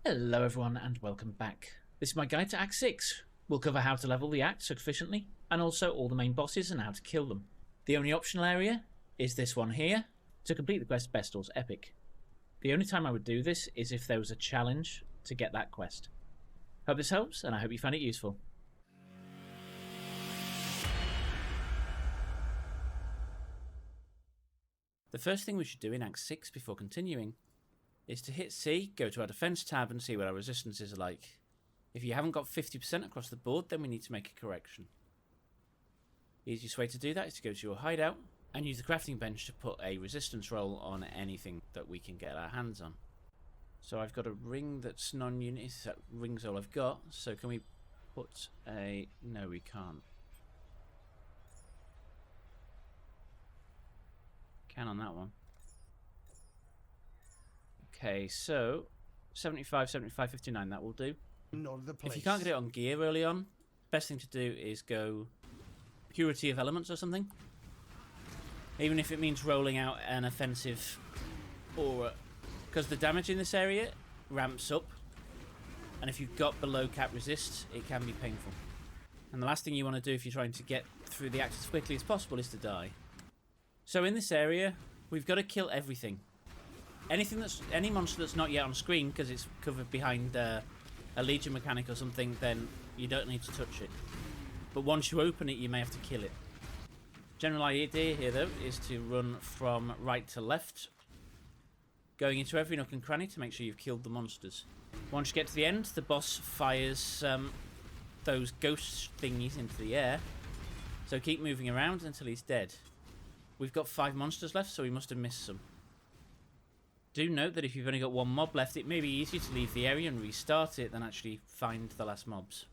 Hello everyone and welcome back. This is my guide to Act 6. We'll cover how to level the Act sufficiently, and also all the main bosses and how to kill them. The only optional area is this one here, to complete the quest Bestor's Epic. The only time I would do this is if there was a challenge to get that quest. Hope this helps, and I hope you find it useful. The first thing we should do in Act 6 before continuing is to hit C, go to our defense tab and see what our resistances are like. If you haven't got 50% across the board, then we need to make a correction. The easiest way to do that is to go to your hideout and use the crafting bench to put a resistance roll on anything that we can get our hands on. So I've got a ring that's non-unit, that ring's all I've got, so can we put a... no, we can't. Can on that one. Okay, so 75, 75, 59, that will do. If you can't get it on gear early on, best thing to do is go Purity of Elements or something. Even if it means rolling out an offensive aura. Because the damage in this area ramps up. And if you've got below cap resist, it can be painful. And the last thing you want to do if you're trying to get through the act as quickly as possible is to die. So in this area, we've got to kill everything. Any monster that's not yet on screen because it's covered behind a Legion mechanic or something, then you don't need to touch it. But once you open it, you may have to kill it. General idea here, though, is to run from right to left, going into every nook and cranny to make sure you've killed the monsters. Once you get to the end, the boss fires those ghost thingies into the air, so keep moving around until he's dead. We've got 5 monsters left, so we must have missed some. Do note that if you've only got 1 mob left, it may be easier to leave the area and restart it than actually find the last mobs.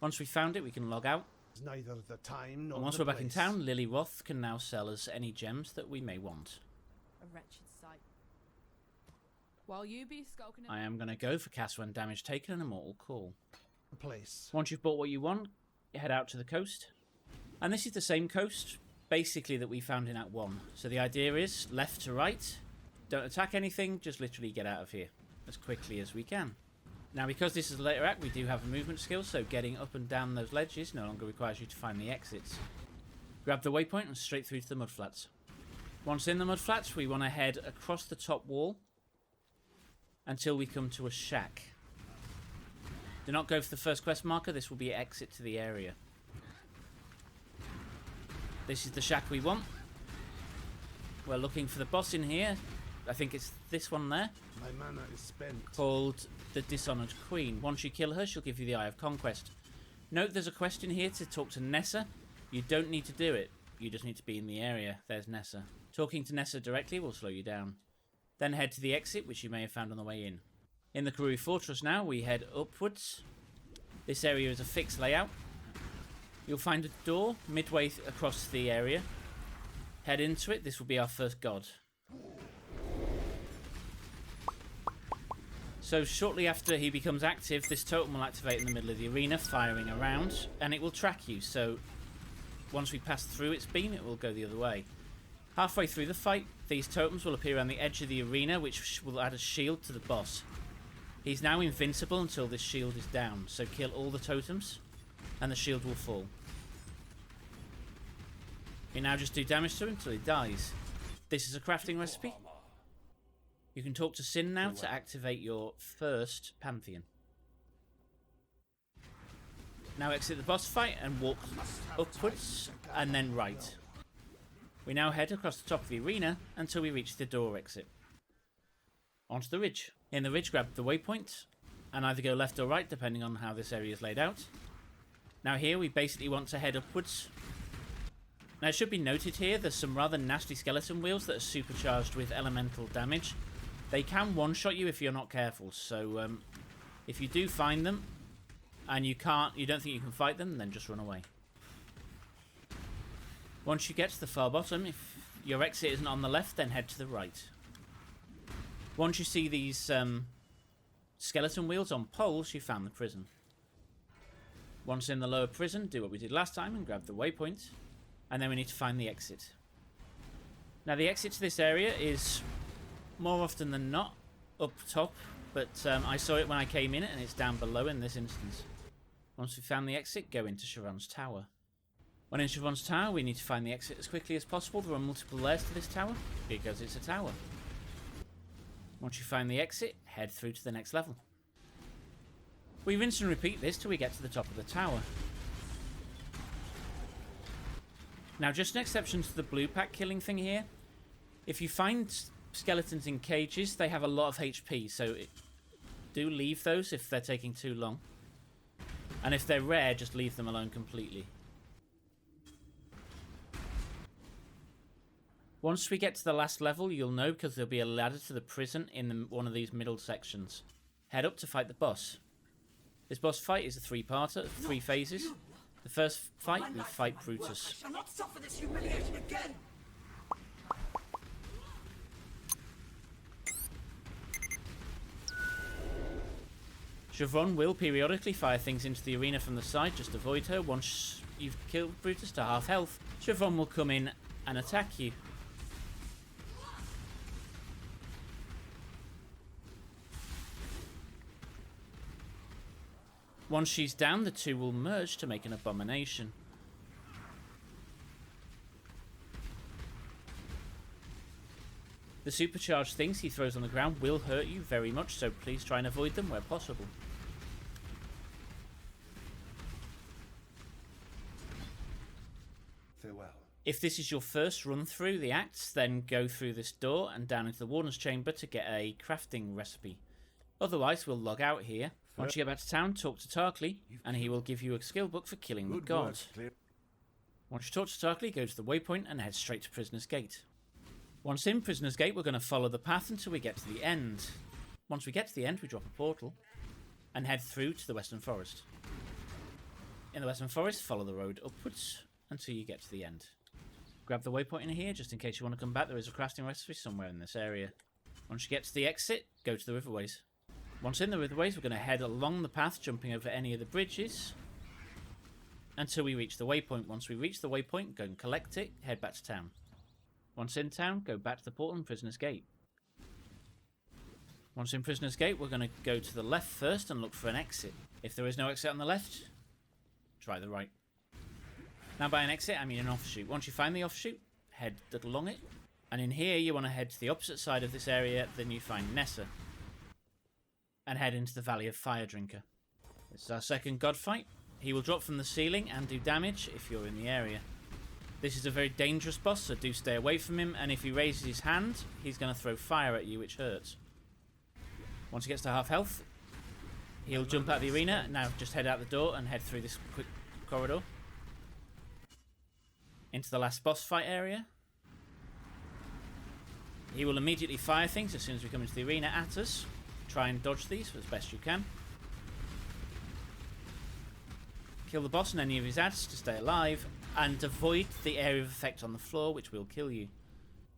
Once we've found it, we can log out. Neither the time nor and once we're back in town, Lily Roth can now sell us any gems that we may want. A wretched sight. While you be skulking... I am going to go for cast when damage taken and a mortal call. Place. Once you've bought what you want, head out to the coast. And this is the same coast, basically, that we found in Act 1. So the idea is left to right. Don't attack anything, just literally get out of here as quickly as we can. Now, because this is a later act, we do have a movement skill, so getting up and down those ledges no longer requires you to find the exits. Grab the waypoint and straight through to the mudflats. Once in the mudflats, we want to head across the top wall until we come to a shack. Do not go for the first quest marker, this will be an exit to the area. This is the shack we want. We're looking for the boss in here. I think it's this one there. My mana is spent. Called the Dishonoured Queen. Once you kill her, she'll give you the Eye of Conquest. Note there's a question here to talk to Nessa. You don't need to do it. You just need to be in the area. There's Nessa. Talking to Nessa directly will slow you down. Then head to the exit, which you may have found on the way in. In the Karui Fortress now, we head upwards. This area is a fixed layout. You'll find a door midway across the area. Head into it. This will be our first god. So shortly after he becomes active, this totem will activate in the middle of the arena, firing around, and it will track you. So once we pass through its beam, it will go the other way. Halfway through the fight, these totems will appear on the edge of the arena, which will add a shield to the boss. He's now invincible until this shield is down, so kill all the totems, and the shield will fall. You now just do damage to him until he dies. This is a crafting recipe. You can talk to Sin now to activate your first Pantheon. Now exit the boss fight and walk upwards and then right. We now head across the top of the arena until we reach the door exit. Onto the ridge. In the ridge, grab the waypoint and either go left or right depending on how this area is laid out. Now here we basically want to head upwards. Now it should be noted here there's some rather nasty skeleton wheels that are supercharged with elemental damage. They can one-shot you if you're not careful, so if you do find them and you don't think you can fight them, then just run away. Once you get to the far bottom, if your exit isn't on the left, then head to the right. Once you see these skeleton wheels on poles, you found the prison. Once in the lower prison, do what we did last time and grab the waypoint, and then we need to find the exit. Now the exit to this area is more often than not up top but I saw it when I came in, and it's down below in this instance. Once we've found the exit, go into Shavronne's tower. When in Shavronne's tower, we need to find the exit as quickly as possible. There are multiple layers to this tower, because it's a tower. Once you find the exit, head through to the next level. We rinse and repeat this till we get to the top of the tower. Now, just an exception to the blue pack killing thing here. If you find skeletons in cages, they have a lot of HP, so do leave those if they're taking too long. And if they're rare, just leave them alone completely. Once we get to the last level, you'll know because there'll be a ladder to the prison in one of these middle sections. Head up to fight the boss. This boss fight is a three-parter, 3 phases. The first fight, we fight Brutus. I shall not suffer this humiliation again! Shavronne will periodically fire things into the arena from the side, just avoid her. Once you've killed Brutus to half health, Shavronne will come in and attack you. Once she's down, the two will merge to make an abomination. The supercharged things he throws on the ground will hurt you very much, so please try and avoid them where possible. Farewell. If this is your first run through the acts, then go through this door and down into the Warden's Chamber to get a crafting recipe. Otherwise, we'll log out here. Once you get back to town, talk to Tarkleigh, and he will give you a skill book for killing the god. Once you talk to Tarkleigh, go to the waypoint and head straight to Prisoner's Gate. Once in Prisoner's Gate, we're going to follow the path until we get to the end. Once we get to the end, we drop a portal and head through to the Western Forest. In the Western Forest, follow the road upwards until you get to the end. Grab the waypoint in here, just in case you want to come back. There is a crafting recipe somewhere in this area. Once you get to the exit, go to the Riverways. Once in the Riverways, we're going to head along the path, jumping over any of the bridges until we reach the waypoint. Once we reach the waypoint, go and collect it, head back to town. Once in town, go back to the portal and Prisoner's Gate. Once in Prisoner's Gate, we're going to go to the left first and look for an exit. If there is no exit on the left, try the right. Now by an exit, I mean an offshoot. Once you find the offshoot, head along it. And in here, you want to head to the opposite side of this area, then you find Nessa. And head into the Valley of Fire Drinker. This is our second god fight. He will drop from the ceiling and do damage if you're in the area. This is a very dangerous boss, so do stay away from him, and if he raises his hand, he's going to throw fire at you, which hurts. Once he gets to half health, he'll jump out of the arena. Now just head out the door and head through this quick corridor into the last boss fight area. He will immediately fire things as soon as we come into the arena at us. Try and dodge these as best you can. Kill the boss and any of his adds to stay alive, and avoid the area of effect on the floor, which will kill you.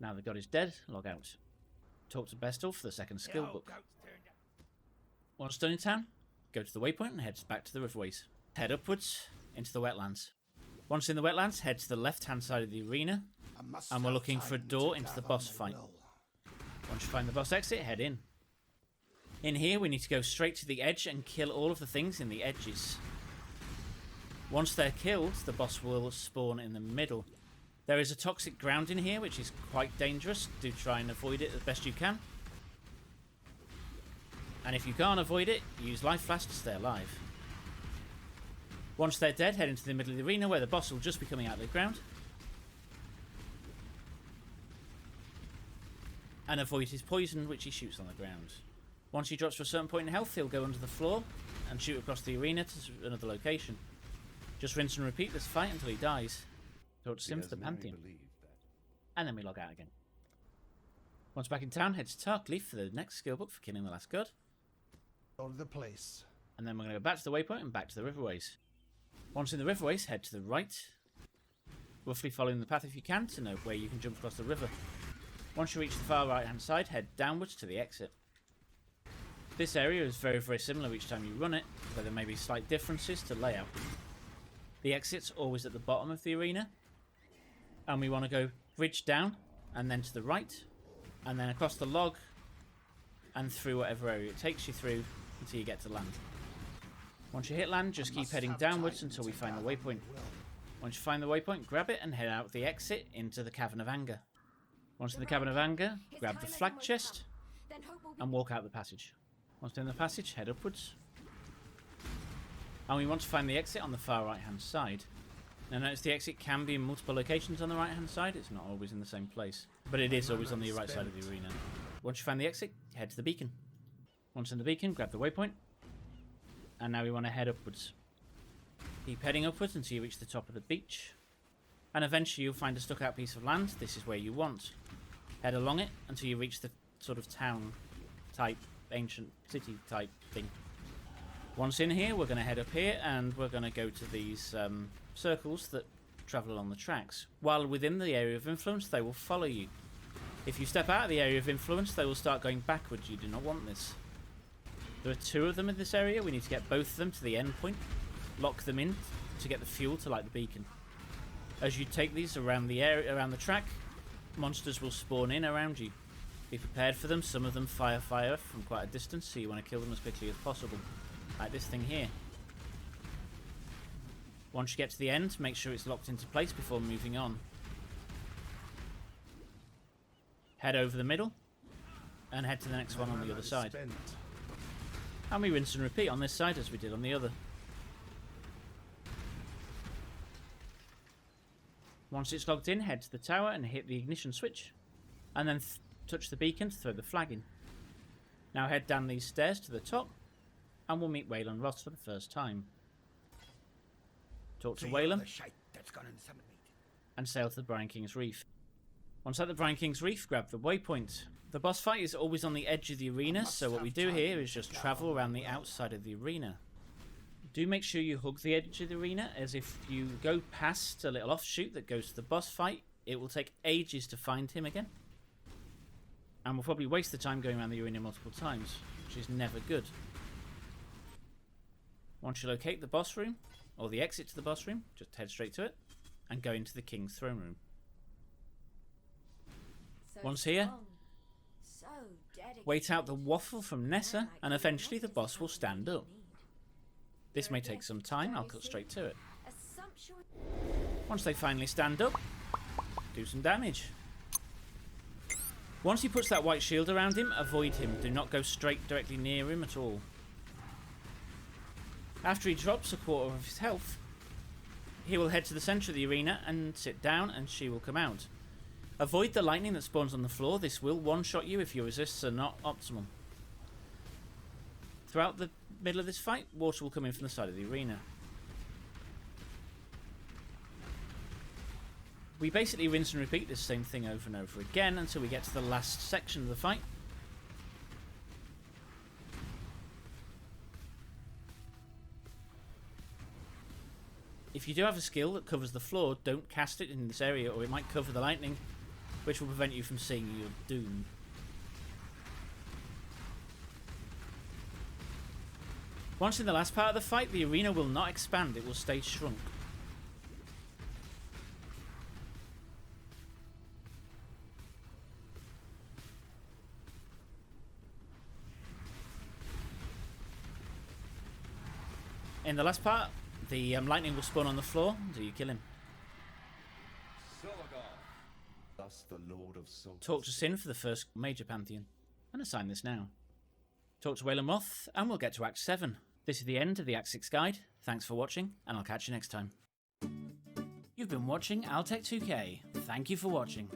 Now the god is dead, log out. Talk to Bestel for the second skill book. Once done in town, go to the waypoint and head back to the Riverways. Head upwards into the wetlands. Once in the wetlands, head to the left-hand side of the arena, and we're looking for a door into the boss fight. Once you find the boss exit, head in. In here, we need to go straight to the edge and kill all of the things in the edges. Once they're killed, the boss will spawn in the middle. There is a toxic ground in here, which is quite dangerous. Do try and avoid it as best you can. And if you can't avoid it, use Life Flash to stay alive. Once they're dead, head into the middle of the arena where the boss will just be coming out of the ground. And avoid his poison, which he shoots on the ground. Once he drops to a certain point in health, he'll go under the floor and shoot across the arena to another location. Just rinse and repeat this fight until he dies. Talk to Sim for the Pantheon. And then we log out again. Once back in town, head to Tarkleigh for the next skill book for killing the last god. Go to the place. And then we're going to go back to the waypoint and back to the Riverways. Once in the Riverways, head to the right. Roughly following the path if you can to know where you can jump across the river. Once you reach the far right hand side, head downwards to the exit. This area is very, very similar each time you run it, though there may be slight differences to layout. The exit's always at the bottom of the arena, and we want to go bridge down, and then to the right, and then across the log, and through whatever area it takes you through until you get to land. Once you hit land, just keep heading downwards until we find the waypoint. Once you find the waypoint, grab it and head out the exit into the Cavern of Anger. Once in the Cavern of Anger, grab the flag chest and walk out the passage. Once in the passage, head upwards. And we want to find the exit on the far right hand side. Now notice the exit can be in multiple locations on the right hand side, it's not always in the same place. But it is always on the right side of the arena. Once you find the exit, head to the beacon. Once in the beacon, grab the waypoint. And now we want to head upwards. Keep heading upwards until you reach the top of the beach. And eventually you'll find a stuck out piece of land, this is where you want. Head along it until you reach the sort of town type, ancient city type thing. Once in here, we're going to head up here and we're going to go to these circles that travel along the tracks. While within the area of influence, they will follow you. If you step out of the area of influence, they will start going backwards. You do not want this. There are 2 of them in this area. We need to get both of them to the end point. Lock them in to get the fuel to light the beacon. As you take these around the area, around the track, monsters will spawn in around you. Be prepared for them. Some of them fire from quite a distance, so you want to kill them as quickly as possible. Like this thing here. Once you get to the end, make sure it's locked into place before moving on. Head over the middle and head to the next one on the other side. And we rinse and repeat on this side as we did on the other. Once it's logged in, head to the tower and hit the ignition switch. And then touch the beacon to throw the flag in. Now head down these stairs to the top and we'll meet Wayland Ross for the first time. Talk to Wayland and sail to the Brine King's Reef. Once at the Brine King's Reef, grab the waypoint. The boss fight is always on the edge of the arena, so what we do here is just travel around the outside of the arena. Do make sure you hug the edge of the arena, as if you go past a little offshoot that goes to the boss fight, it will take ages to find him again. And we'll probably waste the time going around the arena multiple times, which is never good. Once you locate the boss room, or the exit to the boss room, just head straight to it, and go into the King's Throne Room. Once here, wait out the waffle from Nessa, and eventually the boss will stand up. This may take some time, I'll cut straight to it. Once they finally stand up, do some damage. Once he puts that white shield around him, avoid him. Do not go straight directly near him at all. After he drops a quarter of his health, he will head to the centre of the arena and sit down, and she will come out. Avoid the lightning that spawns on the floor. This will one-shot you if your resists are not optimal. Throughout the middle of this fight, water will come in from the side of the arena. We basically rinse and repeat this same thing over and over again until we get to the last section of the fight. If you do have a skill that covers the floor, don't cast it in this area or it might cover the lightning, which will prevent you from seeing your doom. Once in the last part of the fight, the arena will not expand, it will stay shrunk. In the last part, the lightning will spawn on the floor until you kill him. Thus the Lord of Souls. Talk to Sin for the first major pantheon, and assign this now. Talk to Wayland Moth, and we'll get to Act 7. This is the end of the Act 6 guide. Thanks for watching, and I'll catch you next time. You've been watching Altec 2K. Thank you for watching.